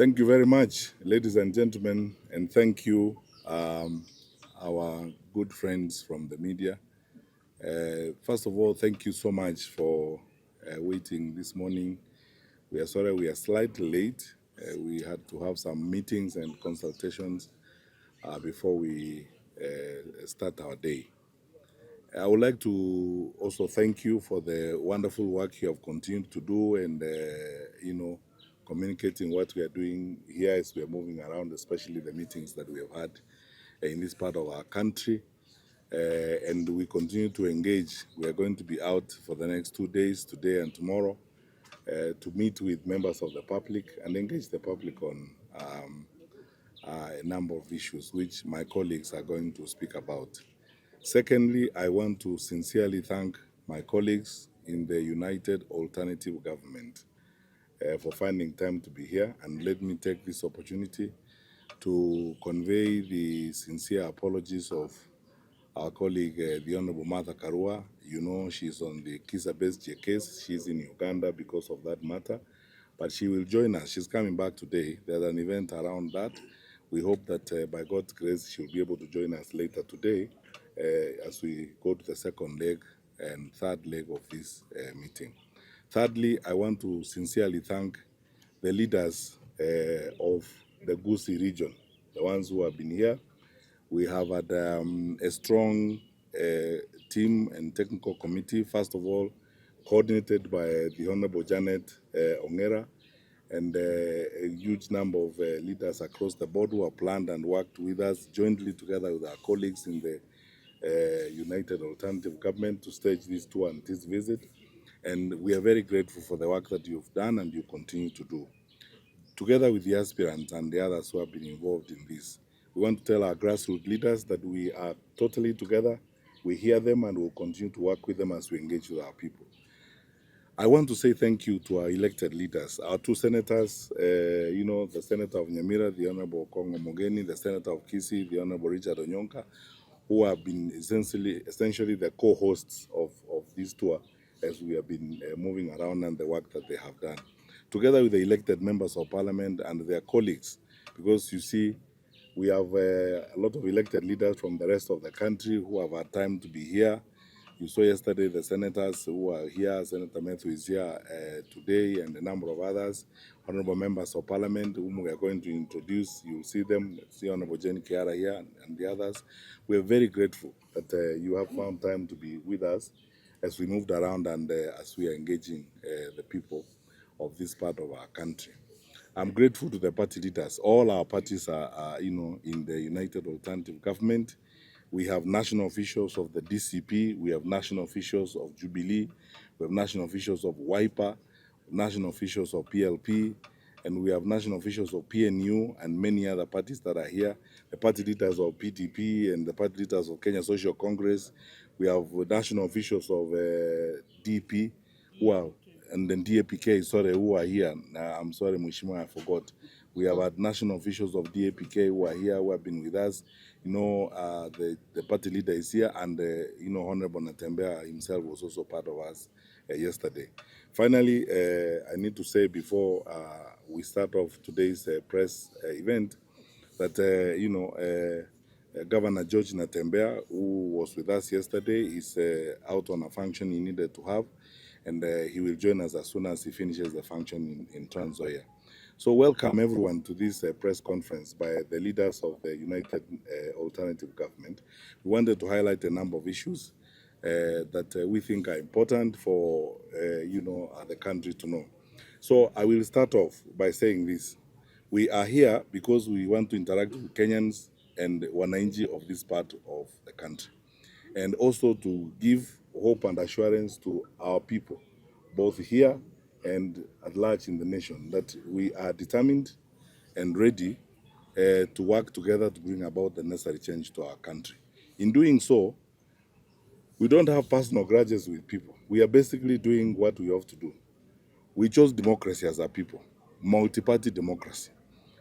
Thank you very much, ladies and gentlemen, and thank you, our good friends from the media. First of all, thank you so much for waiting this morning. We are sorry we are slightly late. We had to have some meetings and consultations before we start our day. I would like to also thank you for the wonderful work you have continued to do and, communicating what we are doing here as we are moving around, especially the meetings that we have had in this part of our country. And we continue to engage. We are going to be out for the next 2 days, today and tomorrow, to meet with members of the public and engage the public on a number of issues which my colleagues are going to speak about. Secondly, I want to sincerely thank my colleagues in the United Alternative Government for finding time to be here, and let me take this opportunity to convey the sincere apologies of our colleague, the Honorable Martha Karua. You know, she's on the KISII case. She's in Uganda because of that matter, but she will join us. She's coming back today. There's an event around that. We hope that by God's grace, she'll be able to join us later today as we go to the second leg and third leg of this meeting. Thirdly, I want to sincerely thank the leaders of the KISII region, the ones who have been here. We have had a strong team and technical committee, first of all, coordinated by the Honorable Janet Ongera, and a huge number of leaders across the board who have planned and worked with us jointly together with our colleagues in the United Alternative Government to stage this tour and this visit. And we are very grateful for the work that you've done and you continue to do. Together with the aspirants and the others who have been involved in this, we want to tell our grassroots leaders that we are totally together. We hear them and we'll continue to work with them as we engage with our people. I want to say thank you to our elected leaders, our two senators, the Senator of Nyamira, the Honorable Kongo Mogeni, the Senator of KISII, the Honorable Richard Onyonka, who have been essentially the co-hosts of this tour as we have been moving around and the work that they have done. Together with the elected members of parliament and their colleagues, because you see, we have a lot of elected leaders from the rest of the country who have had time to be here. You saw yesterday the senators who are here. Senator Matthew is here today, and a number of others, honorable members of parliament whom we are going to introduce. You'll see them, see Honorable Jenny Kiara here and the others. We are very grateful that you have found time to be with us as we moved around and as we are engaging the people of this part of our country. I'm grateful to the party leaders. All our parties are in the United Alternative Government. We have national officials of the DCP, we have national officials of Jubilee, we have national officials of WIPA, national officials of PLP, and we have national officials of PNU and many other parties that are here, the party leaders of PDP and the party leaders of Kenya Social Congress. We have national officials of DP who are, and then DAPK, sorry, who are here. I'm sorry, Mheshimiwa, I forgot. We have had national officials of DAPK who are here, who have been with us. The party leader is here, and Honorable Natembea himself was also part of us yesterday. Finally, I need to say before we start off today's press event that Governor George Natembea, who was with us yesterday, is out on a function he needed to have, and he will join us as soon as he finishes the function in Trans Nzoia. So welcome everyone to this press conference by the leaders of the United Alternative Government. We wanted to highlight a number of issues that we think are important for the country to know. So I will start off by saying this. We are here because we want to interact with Kenyans and wananchi of this part of the country, and also to give hope and assurance to our people, both here and at large in the nation, that we are determined and ready to work together to bring about the necessary change to our country. In doing so, we don't have personal grudges with people. We are basically doing what we have to do. We chose democracy as a people, multi-party democracy.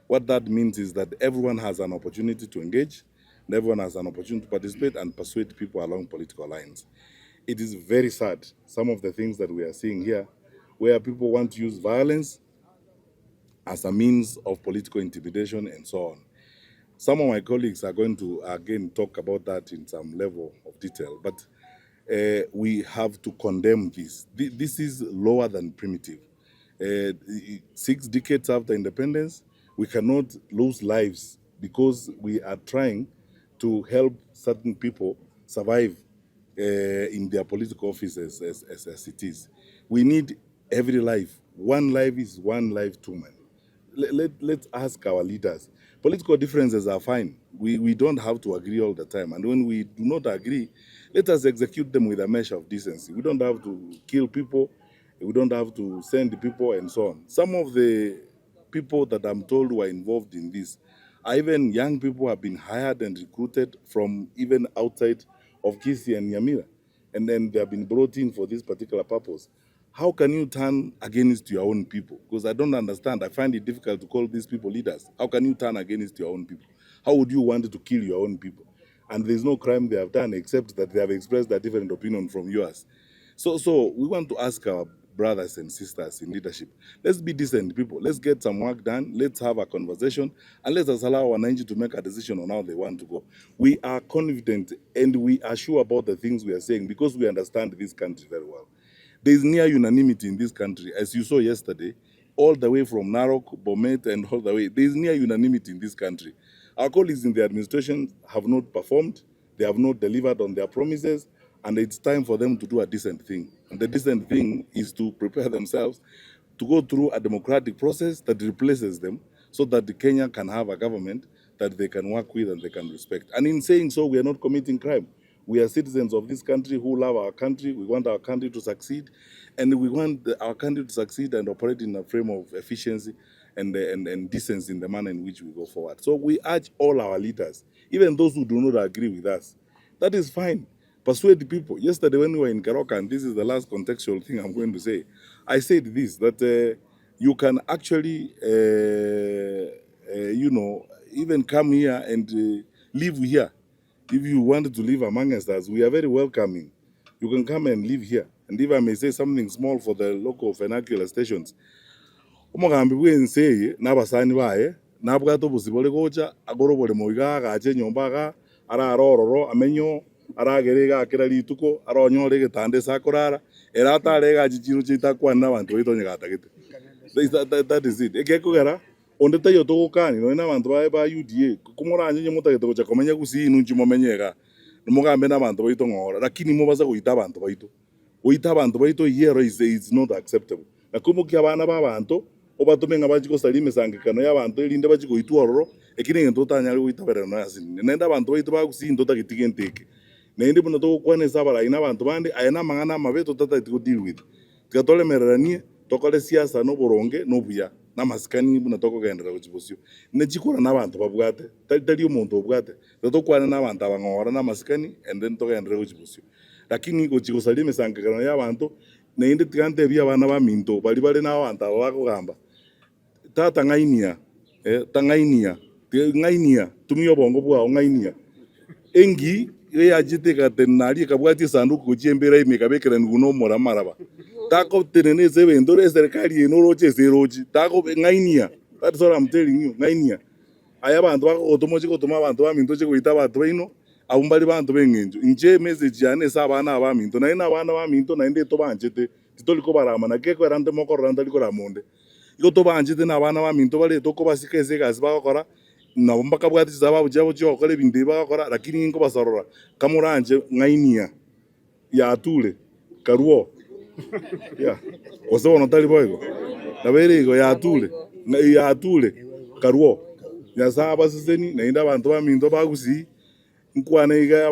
What that means is that everyone has an opportunity to engage, and everyone has an opportunity to participate and persuade people along political lines. It is very sad, some of the things that we are seeing here, where people want to use violence as a means of political intimidation and so on. Some of my colleagues are going to again talk about that in some level of detail, but we have to condemn this. This is lower than primitive. 6 decades after independence, we cannot lose lives because we are trying to help certain people survive in their political offices as it is. We need every life. One life is one life too many. Let's ask our leaders. Political differences are fine. We don't have to agree all the time. And when we do not agree, let us execute them with a measure of decency. We don't have to kill people. We don't have to send people and so on. Some of the people that I'm told were involved in this are even young people who have been hired and recruited from even outside of KISII and Nyamira. And then they have been brought in for this particular purpose. How can you turn against your own people? Because I don't understand. I find it difficult to call these people leaders. How can you turn against your own people? How would you want to kill your own people? And there's no crime they have done except that they have expressed a different opinion from yours. So we want to ask our brothers and sisters in leadership, let's be decent people. Let's get some work done. Let's have a conversation. And let us allow our Wananchi to make a decision on how they want to go. We are confident and we are sure about the things we are saying because we understand this country very well. There is near unanimity in this country, as you saw yesterday, all the way from Narok, Bomet, and all the way. There is near unanimity in this country. Our colleagues in the administration have not performed, they have not delivered on their promises, and it's time for them to do a decent thing. And the decent thing is to prepare themselves to go through a democratic process that replaces them so that the Kenya can have a government that they can work with and they can respect. And in saying so, we are not committing crime. We are citizens of this country who love our country. We want our country to succeed. And we want our country to succeed and operate in a frame of efficiency and decency in the manner in which we go forward. So we urge all our leaders, even those who do not agree with us, that is fine. Persuade the people. Yesterday when we were in Karoka, and this is the last contextual thing I'm going to say, I said this, that you can actually, even come here and live here. If you wanted to live amongst us, we are very welcoming. You can come and live here. And if I may say something small for the local vernacular stations, umugambi bw'ensi n'abasani baye nabwato busibole gocha agorobole moiga gache nyombaga ara arororo amenyo ara gerega akira lituko ara onyore getande sakorara era tarega jijiru chitakwa n'abantu baito nyagatagete. That is it. Ekekugera onde tayo togokani no n'abantu bae ba UDA kumuranye nyomutagete gocha komenya gusi nunchi momenyega numugambe n'abantu baito ngora lakini mubaza goita abantu baito goita abantu baito yero is not acceptable. Nakumukia abana b'abantu obatumenga bachiko salime sangikano y'abantu elinde bachiko itwororo ekine ngento tanyali goitabera no yasini nenda abantu baito bagusinto tagitigenteke nende buno togokwana sabara ina abantu bande ayana mangana mabeto tata to deal with tikatolemereranie tokole siasa no boronge no buya namasikani buno tokogendera kuchibosio nechikora n'abantu babwate tali omuntu obwate tokwana n'abantu abangora namasikani and then togendera kuchibosio lakini gochiko salime sangikano y'abantu nende tigante bya abana ba minto bali n'abantu abakugamba tata ngainia ngainia tumiyo bongo bwa ngainia engi yajite katenari kabwati sanduku kuchiembera imekabekera nguno mora maraba tako teneneze bendore serikali enoroche zeroji tako ngainia. That's what I'm telling you. Ngainia aya bantu bakotomochi kotoma abantu ba minto chekuita bantu baino abumbali bantu bengenjo nje message yane sabana ba minto na ina bana ba minto na inde to banjete titoliko barama na keko rande moko rande liko ramonde iko to banjete na bana ba minto bale to ko basikeze gazi bakora na bombaka bwati zaba bujabo cyo kole binde bakora lakini ngo basarora kamuranje ngainia ya tule karuo ya oso no tali boygo na berigo ya tule karuo ya saba siseni na inda bantu ba minto bagusi nkwane iga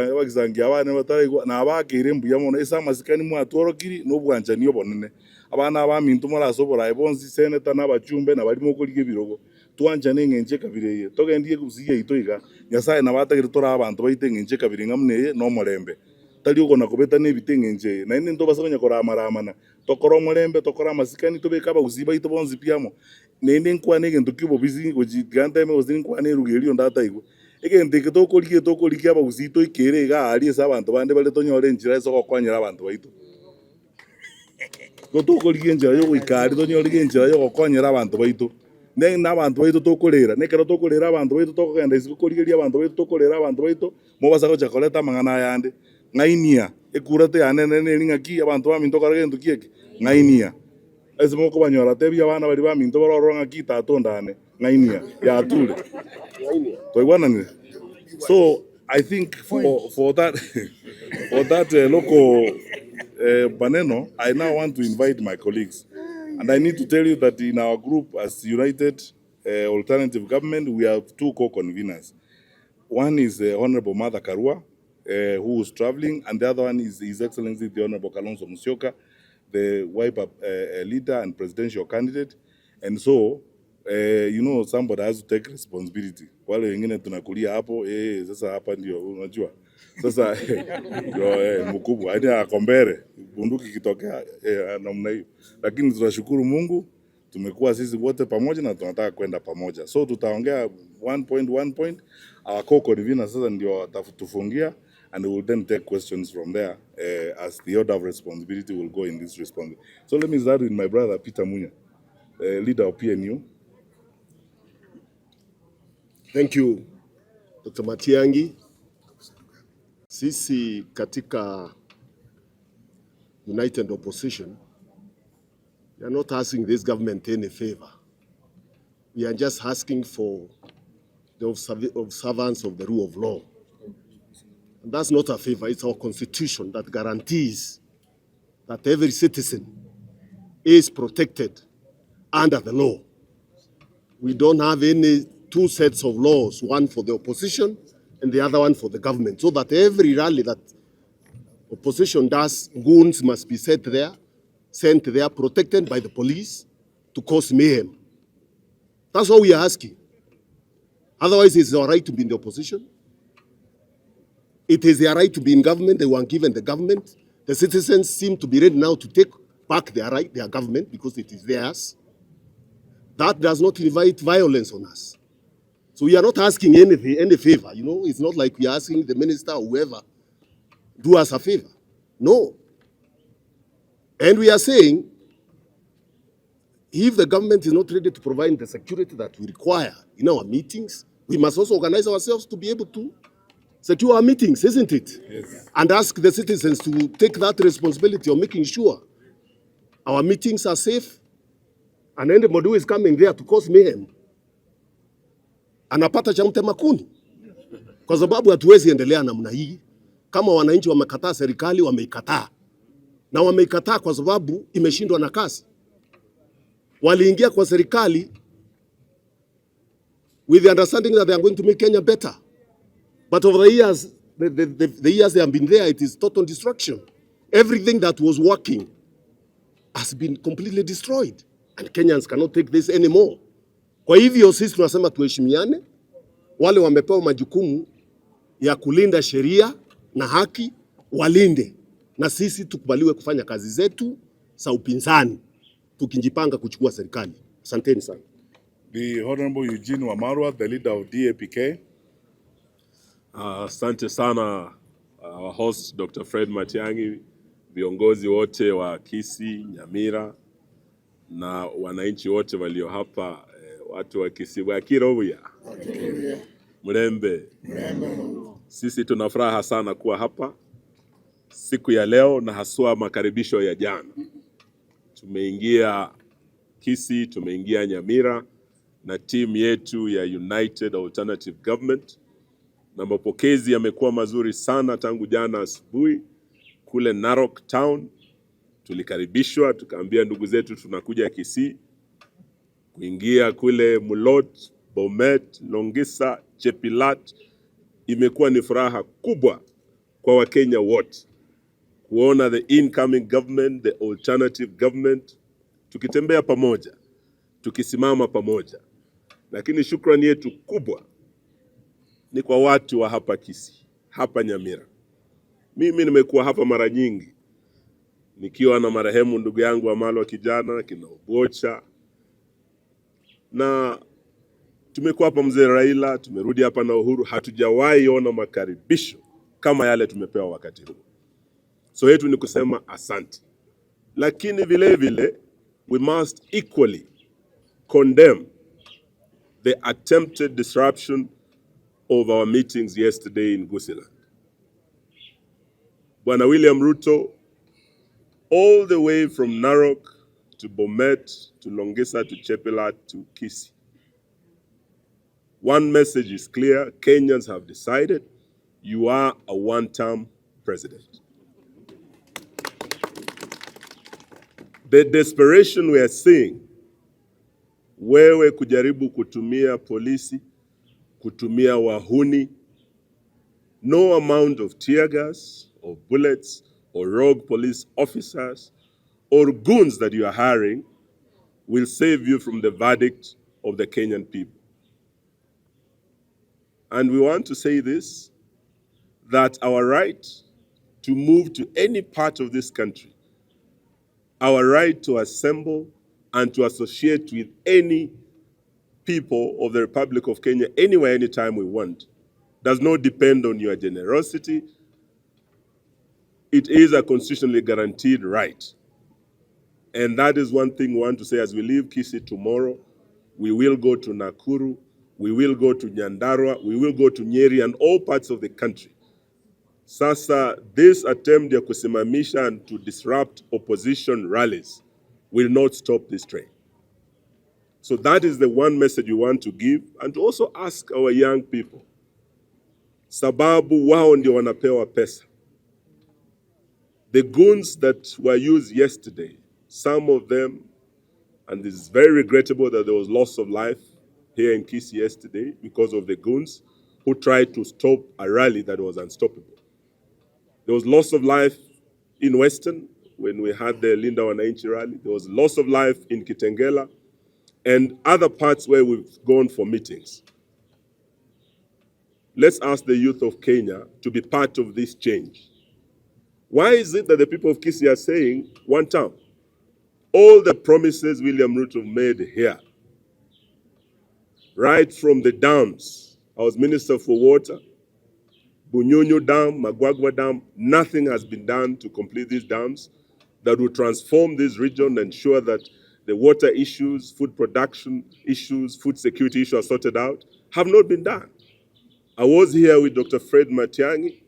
abakizangia abana batari na abakire mbuya mono esa masikani mu atorokiri no bwanja niyo bonene abana ba minto marasobora ebonzi seneta n'abachumbe na barimo kurige birogo twanja nengenje kabireye togendie kuziye itoiga nyasaye na batagire tora abantu baitengenje kabiri ngamneye no morembe tali uko nakobeta nebitengenje na ine ndo basanya kora maramana tokoro morembe tokora masikani tobeka baguziba itobonzi piamo nende nkwane ngento kibo bizi gojiganda me ozini nkwane rugerio ndata igo egente tokolikie abagusito ikere ga ali esa abantu bande bale tonyore njira eso gokwanyira abantu baito Gotokorigie njira yo gwikari tonyorie njira yo gokonyera abantu baitu. Na abantu baitu tukurira nekero tukurira abantu baitu tukugenda isi kurigeria abantu baitu tukurira abantu baitu mobasa gocha koleta mang'ana yande ng'ainia ekurate yanene ning'aki abantu baminto korage ntu kieki ng'ainia ese moko banyora tebia abana bari baminto baroro ng'aki tatondane ng'ainia ya tule toigwananire. So I think for that for that local Baneno, I now want to invite my colleagues. And I need to tell you that in our group as United Alternative Government, we have two co-conveners. One is Honorable Martha Karua, who is traveling, and the other one is His Excellency the Honorable Kalonzo Musyoka, the Wiper leader and presidential candidate. And so, you know, somebody has to take responsibility. Wale wengine tunakulia hapo, sasa hapa ndio unajua. Sasa mkubwa hadi akombere bunduki kitokea namna hiyo, lakini tunashukuru Mungu tumekuwa sisi wote pamoja na tunataka kwenda pamoja. So tutaongea one point our co-convener sasa ndio watatufungia, and we will then take questions from there as the order of responsibility will go in this response. So let me start with my brother Peter Munya, leader of PNU. Thank you Dr. Matiang'i. Sisi katika United Opposition, we are not asking this government any favor. We are just asking for the observance of the rule of law. And that's not a favor, it's our constitution that guarantees that every citizen is protected under the law. We don't have any two sets of laws, one for the opposition and the other one for the government, so that every rally that opposition does, goons must be sent there, protected by the police to cause mayhem. That's all we are asking. Otherwise, it's our right to be in the opposition. It is their right to be in government. They were given the government. The citizens seem to be ready now to take back their right, their government, because it is theirs. That does not invite violence on us. So we are not asking any favor, you know. It's not like we are asking the minister or whoever, do us a favor. No. And we are saying, if the government is not ready to provide the security that we require in our meetings, we must also organize ourselves to be able to secure our meetings, isn't it? Yes. And ask the citizens to take that responsibility of making sure our meetings are safe, and anybody who is coming there to cause mayhem anapata cha mtema kuni, kwa sababu hatuwezi endelea namna hii. Kama wananchi wamekataa serikali, wameikataa, na wameikataa kwa sababu imeshindwa na kazi. Waliingia kwa serikali with the understanding that they are going to make Kenya better, but over the years, the years they have been there, it is total destruction. Everything that was working has been completely destroyed, and Kenyans cannot take this anymore. Kwa hivyo sisi tunasema tuheshimiane, wale wamepewa majukumu ya kulinda sheria na haki walinde, na sisi tukubaliwe kufanya kazi zetu za upinzani tukijipanga kuchukua serikali. Asanteni sana. The Honorable Eugene Wamalwa, the leader of DAPK. Asante sana our host Dr. Fred Matiang'i, viongozi wote wa KISII, Nyamira na wananchi wote walio hapa, watu wa KISII wa Kirobuya. Mlembe. Sisi tuna furaha sana kuwa hapa siku ya leo, na haswa makaribisho ya jana. Tumeingia KISII, tumeingia Nyamira na timu yetu ya United Alternative Government, na mapokezi yamekuwa mazuri sana tangu jana asubuhi. Kule Narok Town tulikaribishwa, tukaambia ndugu zetu tunakuja KISII. Kuingia kule Mulot, Bomet, Longisa, Chepilat, imekuwa ni furaha kubwa kwa Wakenya wote kuona the incoming government, the alternative government, tukitembea pamoja, tukisimama pamoja. Lakini shukrani yetu kubwa ni kwa watu wa hapa KISII, hapa Nyamira. Mimi nimekuwa hapa mara nyingi nikiwa na marehemu ndugu yangu Wamalwa kijana kina Obocha, na tumekuwa hapa mzee Raila, tumerudi hapa na Uhuru. Hatujawahi ona makaribisho kama yale tumepewa wakati huu. So yetu ni kusema asante. lakini vile vile we must equally condemn the attempted disruption of our meetings yesterday in Gusiland. Bwana William Ruto, all the way from Narok to Bomet to Longisa to Chepelat to KISII. One message is clear: Kenyans have decided you are a one-term president. The desperation we are seeing, wewe kujaribu kutumia polisi, kutumia wahuni, no amount of tear gas or bullets or rogue police officers or goons that you are hiring will save you from the verdict of the Kenyan people. And we want to say this, that our right to move to any part of this country, our right to assemble and to associate with any people of the Republic of Kenya anywhere, anytime we want, does not depend on your generosity. It is a constitutionally guaranteed right. And that is one thing we want to say as we leave KISII tomorrow. We will go to Nakuru, we will go to Nyandarua, we will go to Nyeri and all parts of the country. Sasa, this attempt ya kusimamisha and to disrupt opposition rallies will not stop this train. So that is the one message we want to give, and to also ask our young people, sababu wao ndio wanapewa pesa. The goons that were used yesterday, some of them, and it is very regrettable that there was loss of life here in KISII yesterday because of the goons who tried to stop a rally that was unstoppable. There was loss of life in Western when we had the Linda Wananchi rally. There was loss of life in Kitengela and other parts where we've gone for meetings. Let's ask the youth of Kenya to be part of this change. Why is it that the people of KISII are saying one term? All the promises William Ruto made here, right from the dams. I was Minister for Water, Bunyonyo Dam, Magwagwa Dam, nothing has been done to complete these dams that will transform this region and ensure that the water issues, food production issues, food security issues are sorted out, have not been done. I was here with Dr. Fred Matiang'i,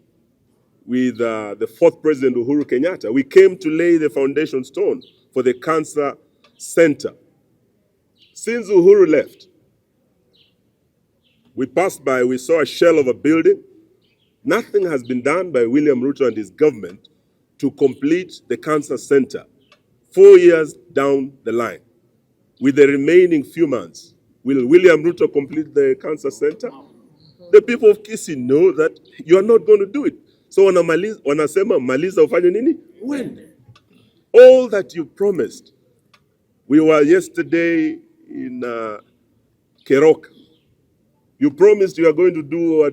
with the fourth President Uhuru Kenyatta. We came to lay the foundation stone for the cancer center. Since Uhuru left, we passed by, we saw a shell of a building. Nothing has been done by William Ruto and his government to complete the cancer center 4 years down the line. With the remaining few months, will William Ruto complete the cancer center? The people of KISII know that you are not going to do it. So wanasema maliza ufanye nini? When? All that you promised. We were yesterday in Keroka. You promised you are going to do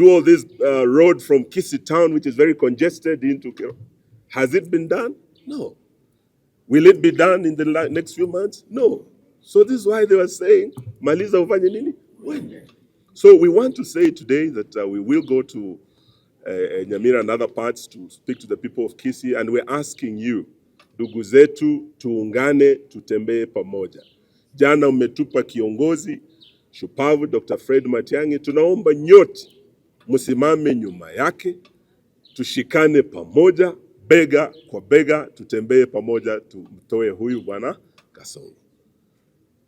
all this road from KISII town, which is very congested, into Keroka. Has it been done? No. Will it be done in the next few months? No. So this is why they were saying, maliza ufanye nini? When? So we want to say today that we will go to Nyamira and other parts to speak to the people of KISII, and we're asking you, ndugu zetu, tuungane, tutembee pamoja. Jana umetupa kiongozi shupavu Dr. Fred Matiang'i, tunaomba nyote msimame nyuma yake, tushikane pamoja, bega kwa bega, tutembee pamoja, tumtoe huyu bwana Kasongo.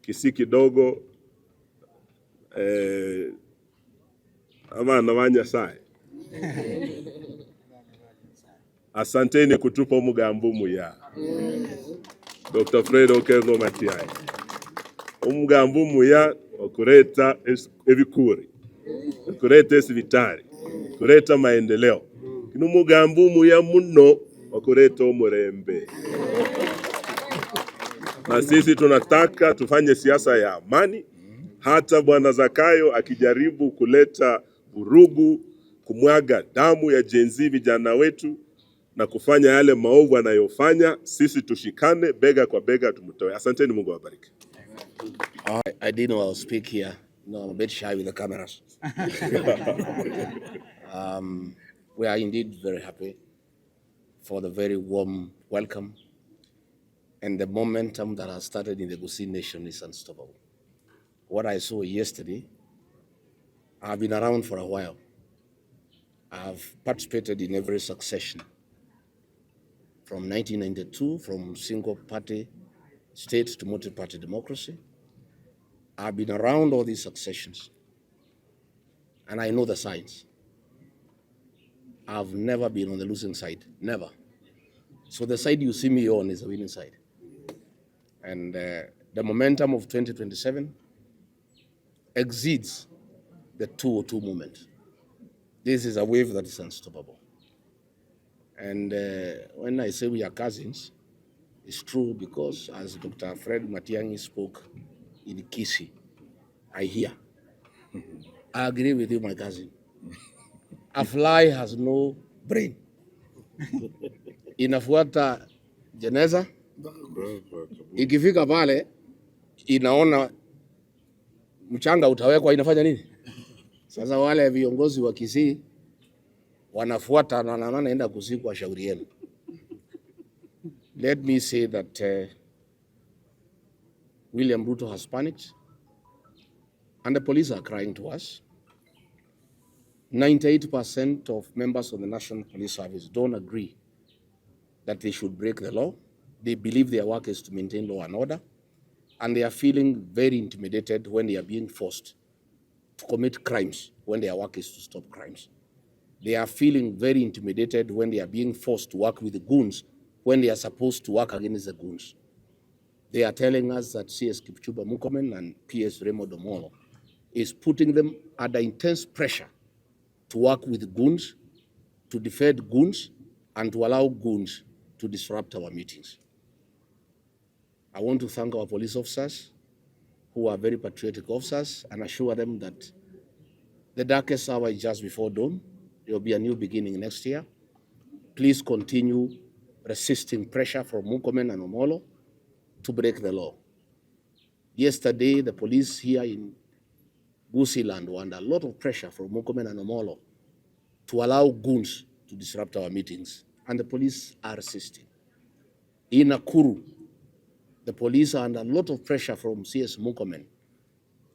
KISII kidogo abana banyasaye. Asanteni kutupa umugambo muya. Dr. Fred Okengo Matiang'i. Umugambo muya okureta ebikuri. Okureta esibitari. Kureta maendeleo. Kinu umugambo muya muno okureta omurembe. Na sisi tunataka tufanye siasa ya amani. Hata bwana Zakayo akijaribu kuleta vurugu, kumwaga damu ya Gen Z vijana wetu na kufanya yale maovu anayofanya, sisi tushikane bega kwa bega tumtoe. Asanteni, Mungu awabariki. I didn't know I'll speak here. No, I'm a bit shy with the cameras. We are indeed very happy for the very warm welcome. And the momentum that has started in the KISII nation is unstoppable. What I saw yesterday, I've been around for a while. I've participated in every succession. From 1992, from single-party state to multi-party democracy. I've been around all these successions, and I know the signs. I've never been on the losing side, never. So the side you see me on is the winning side. And the momentum of 2027 exceeds the 202 movement. This is a wave that is unstoppable. And when I say we are cousins, it's true because as Dr. Fred Matiang'i spoke in KISII, I hear. I agree with you, my cousin. A fly has no brain. Inafuata jeneza, ikifika pale inaona mchanga utawekwa, inafanya nini? Sasa wale viongozi wa KISII wanafuata na naenda kuzikwa, shauri yenu. Let me say that William Ruto has panicked, and the police are crying to us. 98% of members of the National Police Service don't agree that they should break the law. They believe their work is to maintain law and order, and they are feeling very intimidated when they are being forced to commit crimes when their work is to stop crimes. They are feeling very intimidated when they are being forced to work with the goons when they are supposed to work against the goons. They are telling us that CS Kipchumba Murkomen and PS Raymond Omolo is putting them under intense pressure to work with goons, to defend goons, and to allow goons to disrupt our meetings. I want to thank our police officers who are very patriotic officers and assure them that the darkest hour is just before dawn. There will be a new beginning next year. Please continue resisting pressure from Murkomen and Omolo to break the law. Yesterday, the police here in KISII land were under a lot of pressure from Murkomen and Omolo to allow goons to disrupt our meetings, and the police are resisting. In Nakuru, the police are under a lot of pressure from CS Murkomen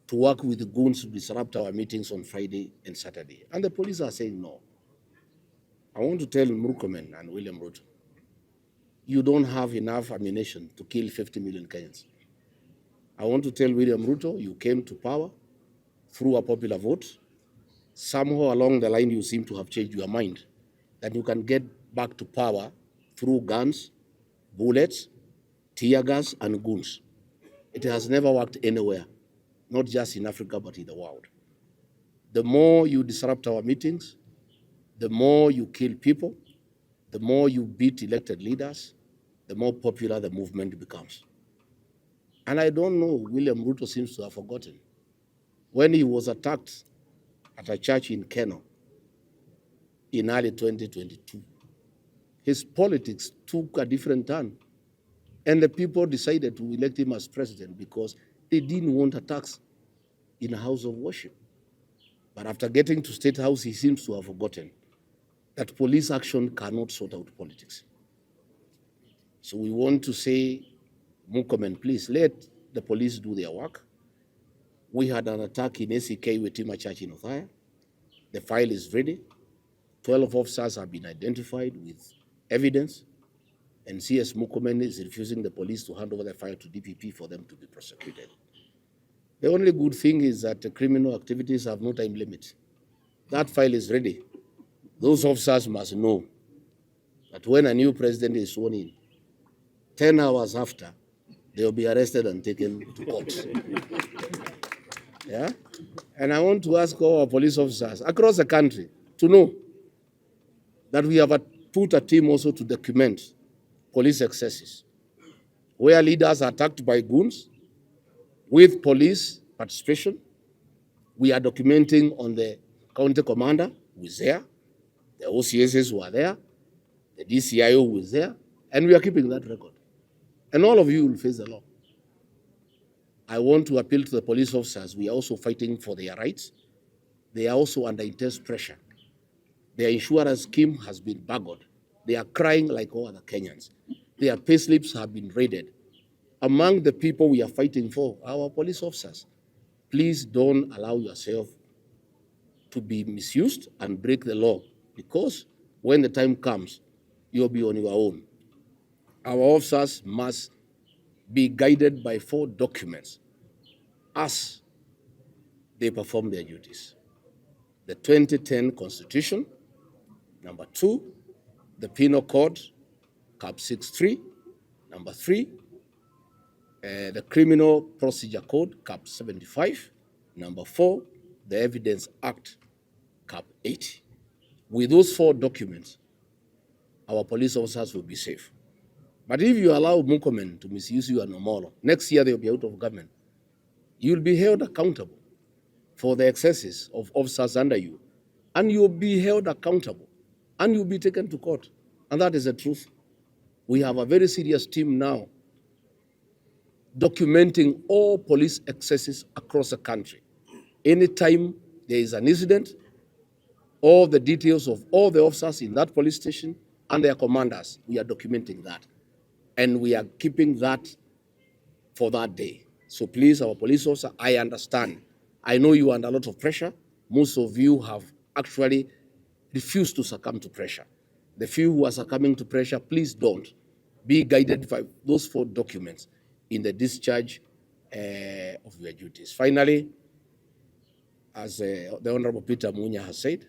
to work with the goons to disrupt our meetings on Friday and Saturday, and the police are saying no. I want to tell Murkomen and William Ruto, you don't have enough ammunition to kill 50 million Kenyans. I want to tell William Ruto, you came to power through a popular vote. Somehow along the line, you seem to have changed your mind that you can get back to power through guns, bullets, tear gas, and goons. It has never worked anywhere, not just in Africa, but in the world. The more you disrupt our meetings, the more you kill people, the more you beat elected leaders, the more popular the movement becomes. And I don't know, William Ruto seems to have forgotten. When he was attacked at a church in Keno in early 2022, his politics took a different turn. And the people decided to elect him as president because they didn't want attacks in a house of worship. But after getting to State House, he seems to have forgotten that police action cannot sort out politics. So we want to say, Murkomen, please let the police do their work. We had an attack in ACK with Tima Church in Othaya. The file is ready. 12 officers have been identified with evidence, and CS Murkomen is refusing the police to hand over the file to DPP for them to be prosecuted. The only good thing is that the criminal activities have no time limit. That file is ready. Those officers must know that when a new president is sworn in, 10 hours after, they will be arrested and taken to court. Yeah? And I want to ask all our police officers across the country to know that we have put a team also to document police excesses. Where leaders are attacked by goons, with police participation, we are documenting on the county commander who is there, the OCSs who are there, the DCIO who is there, and we are keeping that record. And all of you will face the law. I want to appeal to the police officers. We are also fighting for their rights. They are also under intense pressure. Their insurance scheme has been buggered. They are crying like all other Kenyans. Their payslips have been raided. Among the people we are fighting for, our police officers. Please don't allow yourself to be misused and break the law, because when the time comes, you'll be on your own. Our officers must be guided by 4 documents as they perform their duties. The 2010 Constitution, number 2, the Penal Code, Cap 63, number 3, the Criminal Procedure Code, Cap 75, number 4, the Evidence Act, Cap 80. With those 4 documents, our police officers will be safe. But if you allow Mukomen to misuse you and Omolo, next year they'll be out of government. You'll be held accountable for the excesses of officers under you, and you'll be held accountable, and you'll be taken to court. And that is the truth. We have a very serious team now documenting all police excesses across the country. Anytime there is an incident, all the details of all the officers in that police station and their commanders, we are documenting that. And we are keeping that for that day. So please, our police officer, I understand. I know you are under a lot of pressure. Most of you have actually refused to succumb to pressure. The few who are succumbing to pressure, please don't. Be guided by those 4 documents in the discharge of your duties. Finally, as the Honorable Peter Munya has said,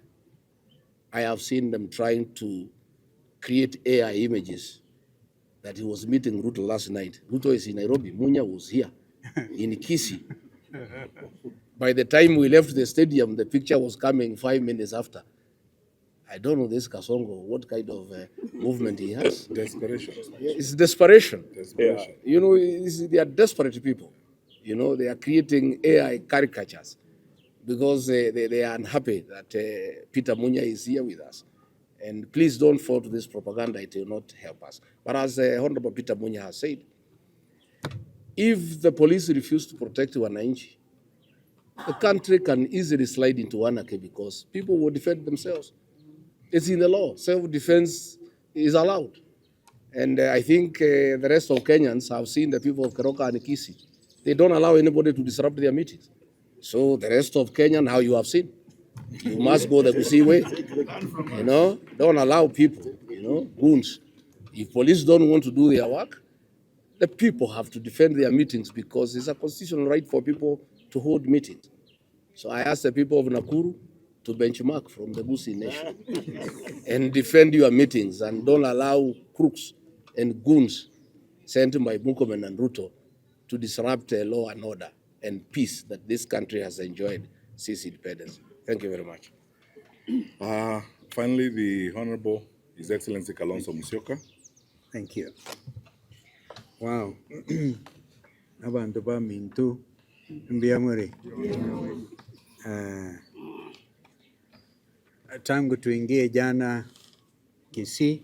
I have seen them trying to create AI images that he was meeting Ruto last night. Ruto is in Nairobi. Munya was here in KISII. By the time we left the stadium, the picture was coming 5 minutes after. I don't know this Kasongo, what kind of movement he has. Desperation. It's desperation. Desperation. You know, they are desperate people. You know, they are creating AI caricatures because they are unhappy that Peter Munya is here with us. And please don't fall to this propaganda, it will not help us. But as Honorable Peter Munya has said, if the police refuse to protect wananchi, the country can easily slide into anarchy because people will defend themselves. It's in the law. Self-defense is allowed. And I think the rest of Kenyans have seen the people of Keroka and KISII. They don't allow anybody to disrupt their meetings. So the rest of Kenya, how you have seen, you must go the KISII way. You know, don't allow people, you know, goons. If police don't want to do their work, the people have to defend their meetings because it's a constitutional right for people to hold meetings. So I ask the people of Nakuru to benchmark from the Busi nation and defend your meetings and don't allow crooks and goons sent by Mukomen and Ruto to disrupt law and order and peace that this country has enjoyed since independence. Thank you very much. Finally, the Honorable His Excellency Kalonzo Musyoka. Thank you. Wow. Abantu ba mintu mbiamuri. Tangu tuingie jana KISII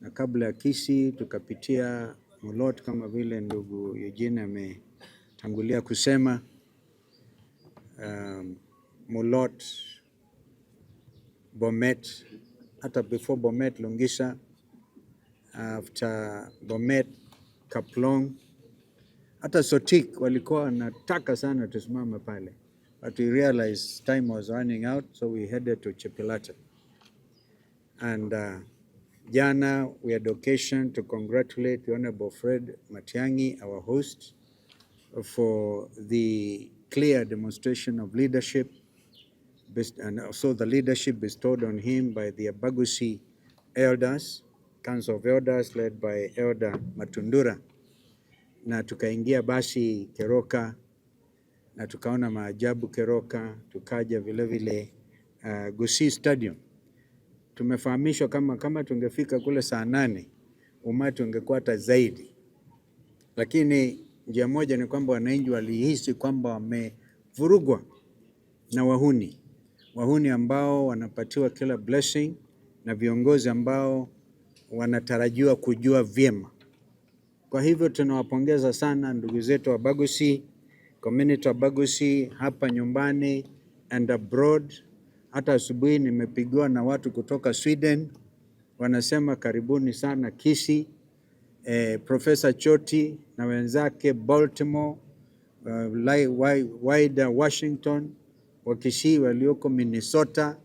na kabla ya KISII tukapitia Mulot kama vile ndugu Eugene ametangulia kusema. Mulot, Bomet, hata before Bomet, Longisa, after Bomet, Kaplong, hata Sotik walikuwa wanataka sana tusimame pale. But we realized time was running out, so we headed to Chepilata. And jana we had occasion to congratulate the Honorable Fred Matiang'i, our host, for the clear demonstration of leadership, and also the leadership bestowed on him by the Abagusi elders, Council of Elders led by Elder Matundura. Na tukaingia basi Keroka, na tukaona maajabu Keroka, tukaja vile vile Gusii Stadium. Tumefahamishwa kama tungefika kule saa 8, umati ungekuwa hata zaidi. Lakini njia moja ni kwamba wananchi walihisi kwamba wamevurugwa na wahuni ambao wanapatiwa kila blessing na viongozi ambao wanatarajiwa kujua vyema. Kwa hivyo tunawapongeza sana ndugu zetu wa Bagusi, community wa Bagusi hapa nyumbani and abroad. Hata asubuhi nimepigiwa na watu kutoka Sweden wanasema karibuni sana KISII, Profesa Choti na wenzake Baltimore, wider Washington, wa KISII walioko Minnesota,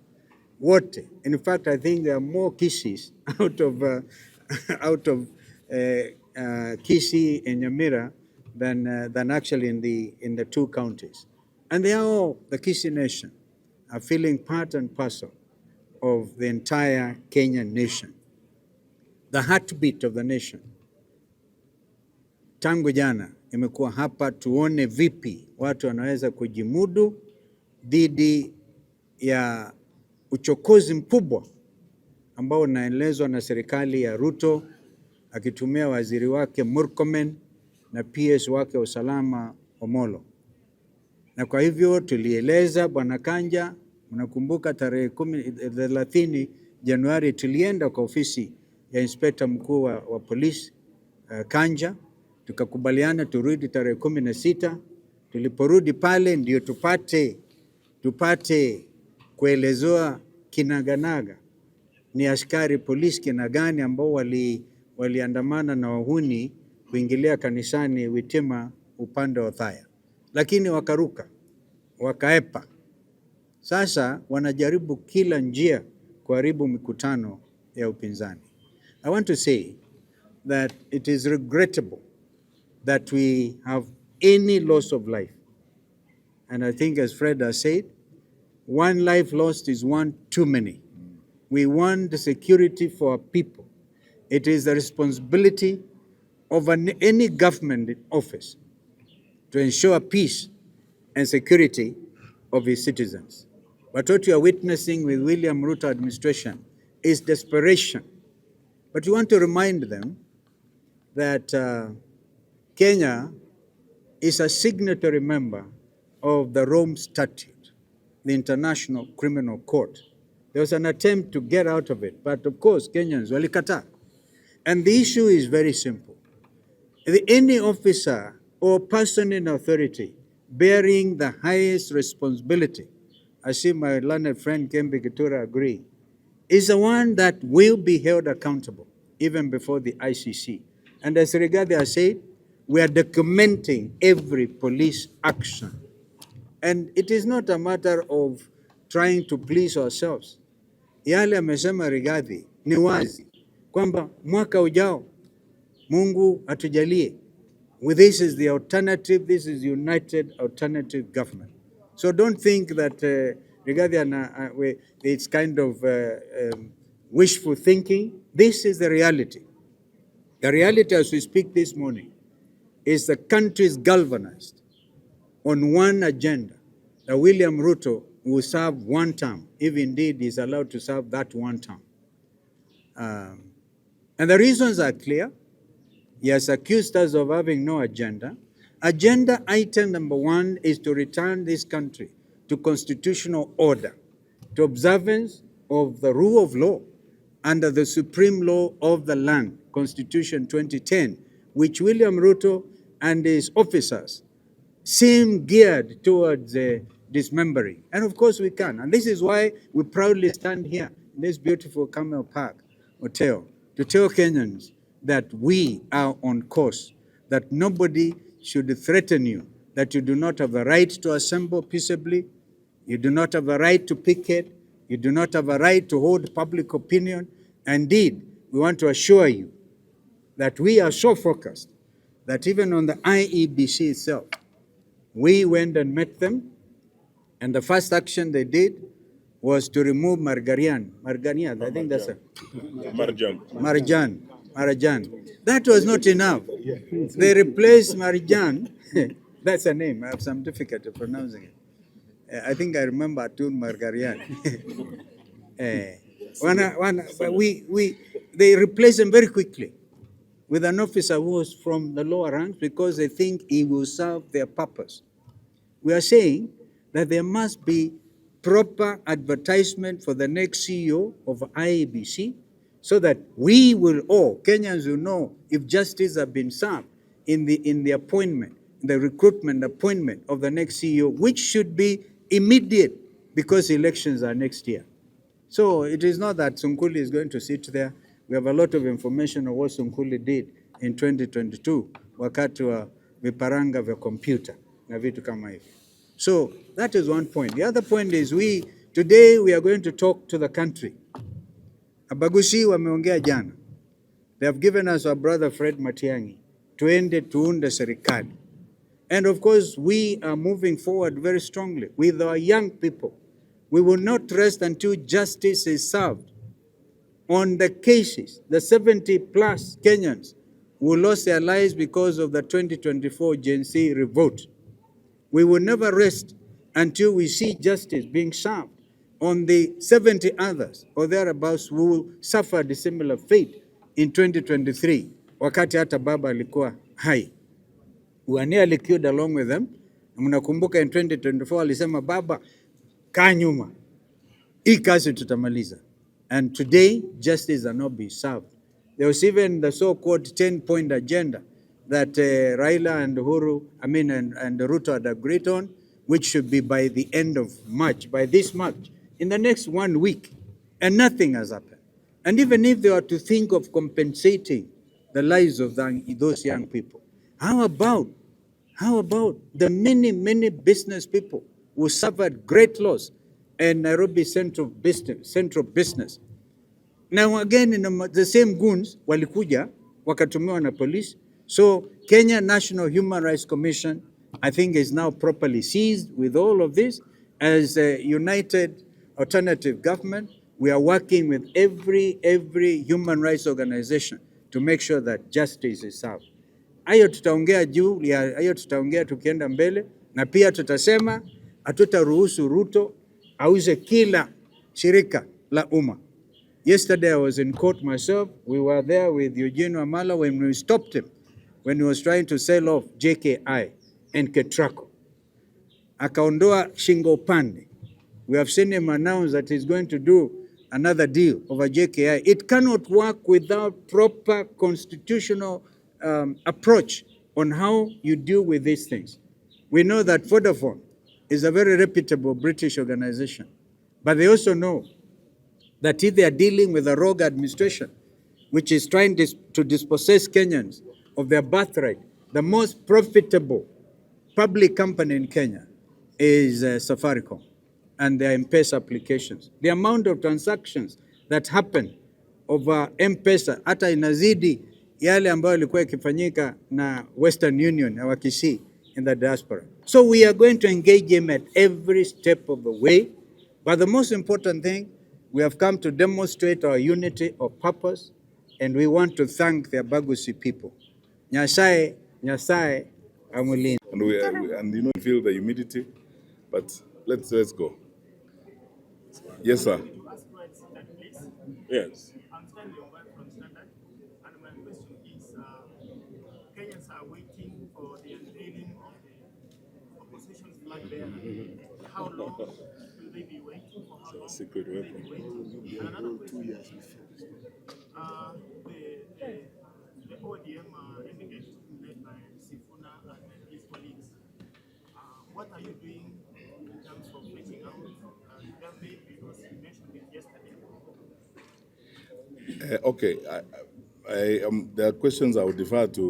wote. In fact, I think there are more KISIs out of KISII and Nyamira than actually in the two counties. And they are all, the KISII nation, are feeling part and parcel of the entire Kenyan nation, the heartbeat of the nation. Tangu jana imekuwa hapa tuone vipi watu wanaweza kujimudu dhidi ya uchokozi mkubwa ambao unaelezwa na serikali ya Ruto akitumia waziri wake Murkomen na PS wake usalama Omolo. Na kwa hivyo tulieleza Bwana Kanja, mnakumbuka tarehe 30 Januari tulienda kwa ofisi ya inspector mkuu wa polisi Kanja, tukakubaliana turudi tarehe 16. Tuliporudi pale ndio tupate kuelezewa kinaganaga ni askari polisi kina gani ambao waliandamana na wahuni kuingilia kanisani Witima upande wa Thaya, lakini wakaruka, wakaepa. Sasa wanajaribu kila njia kuharibu mikutano ya upinzani. I want to say that it is regrettable that we have any loss of life. And I think, as Fred has said, one life lost is one too many. We want the security for our people. It is the responsibility of any government in office to ensure peace and security of its citizens. But what we are witnessing with William Ruto administration is desperation. But we want to remind them that Kenya is a signatory member of the Rome Statute, the International Criminal Court. There was an attempt to get out of it, but of course Kenyans walikata. And the issue is very simple. Any officer or person in authority bearing the highest responsibility, I see my learned friend Kembe Kitura agree, is the one that will be held accountable even before the ICC. And as Rigathi has said, we are documenting every police action. And it is not a matter of trying to please ourselves. Yale amesema Rigathi ni wazi kwamba mwaka ujao Mungu atujalie. This is the alternative, this is united alternative government. So don't think that Rigathi it's kind of wishful thinking. This is the reality. The reality as we speak this morning is the country is galvanized on one agenda, that William Ruto will serve one term, if indeed he is allowed to serve that one term. And the reasons are clear. He has accused us of having no agenda. Agenda item number 1 is to return this country to constitutional order, to observance of the rule of law under the supreme law of the land, Constitution 2010, which William Ruto and his officers seem geared towards dismembering. And of course we can. And this is why we proudly stand here in this beautiful Camel Park Hotel to tell Kenyans that we are on course, that nobody should threaten you, that you do not have the right to assemble peaceably, you do not have the right to picket, you do not have a right to hold public opinion. Indeed, we want to assure you that we are so focused that even on the IEBC itself, we went and met them, and the first action they did was to remove Margarian, I think that's a... Marjan. That was not enough. They replaced Marjan, that's a name, I have some difficulty pronouncing it. I think I remember Atun Margarian. They replaced him very quickly with an officer who was from the lower ranks because they think he will serve their purpose. We are saying that there must be proper advertisement for the next CEO of IEBC so that we will all, Kenyans will know if justice has been served in the appointment, the recruitment appointment of the next CEO, which should be immediate because elections are next year. So it is not that Sunkuli is going to sit there We have a lot of information of what Sonkuli did in 2022 wakati wa viparanga vya computer na vitu kama hivi. So that is one point. The other point is today we are going to talk to the country. Abagusi wameongea jana. They have given us our brother Fred Matiang'i tuende tuunde serikali. And of course, we are moving forward very strongly with our young people. We will not rest until justice is served on the cases, the 70 plus Kenyans who lost their lives because of the 2024 Gen Z revolt. We will never rest until we see justice being served on the 70 others or thereabouts who will suffer a similar fate in 2023, wakati hata baba alikuwa hai. We are nearly killed along with them. Mnakumbuka in 2024 alisema baba kaa nyuma, hii kazi tutamaliza. And today justice are not being served. There was even the so-called 10-point agenda that Raila and Uhuru, and Ruto had agreed on, which should be by the end of March, by this March, in the next 1 week, and nothing has happened. And even if they were to think of compensating the lives of those young people, how about the many business people who suffered great loss in Nairobi Central Business? Now again, the same goons walikuja wakatumiwa na police. So Kenya National Human Rights Commission, I think, is now properly seized with all of this. As a united alternative government, we are working with every human rights organization to make sure that justice is served. Hayo tutaongea juu ya hayo, tutaongea tukienda mbele, na pia tutasema hatutaruhusu Ruto auze kila shirika la umma. Yesterday I was in court myself. We were there with Eugene Wamala when we stopped him when he was trying to sell off JKI and Ketraco. Akaondoa shingo upande. We have seen him announce that he's going to do another deal over JKI. It cannot work without proper constitutional approach on how you deal with these things. We know that Vodafone is a very reputable British organization, but they also know that if they are dealing with a rogue administration, which is trying to dispossess Kenyans of their birthright, the most profitable public company in Kenya is Safaricom and their M-Pesa applications. The amount of transactions that happen over M-Pesa hata inazidi yale ambayo ilikuwa ikifanyika na Western Union na KISII in the diaspora. So we are going to engage him at every step of the way. But the most important thing, we have come to demonstrate our unity of purpose, and we want to thank the Abagusi people. Nyasaye, amulini. And you know, feel the humidity, but let's go. Yes, sir. Yes. I'm standing on from Standard, and my question is, Kenyans are waiting for the unveiling of the opposition's flag bearer. How long will they be waiting? For how long Secret will they be waiting? And another question is, the ODM renegade led by Sifuna and his colleagues, what are you doing in terms of reaching out to them, because you mentioned it yesterday? Okay, there are questions I would defer to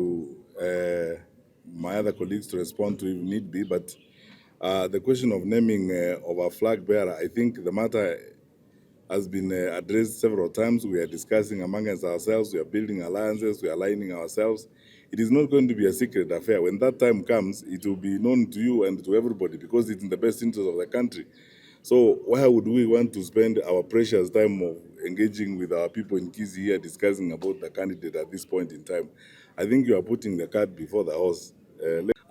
my other colleagues to respond to if need be, but the question of naming of a flag bearer, I think the matter has been addressed several times. We are discussing amongst ourselves, we are building alliances, we are aligning ourselves. It is not going to be a secret affair. When that time comes, it will be known to you and to everybody because it's in the best interest of the country. So why would we want to spend our precious time of engaging with our people in KISII here discussing about the candidate at this point in time? I think you are putting the cart before the horse.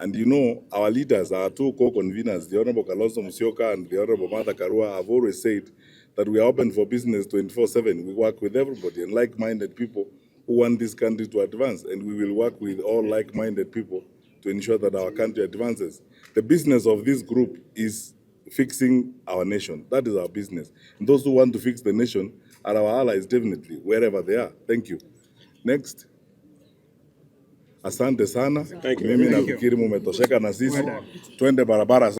And you know, our leaders, our two co-conveners, the Honorable Kalonzo Musyoka and the Honorable Martha Karua, have always said that we are open for business 24/7. We work with everybody and like-minded people who want this country to advance, and we will work with all like-minded people to ensure that our country advances. The business of this group is fixing our nation. That is our business. And those who want to fix the nation are our allies, definitely, wherever they are. Thank you. Next. Asante sana. Thank you. Mimi nafikiri mumetosheka na sisi. Twende barabara.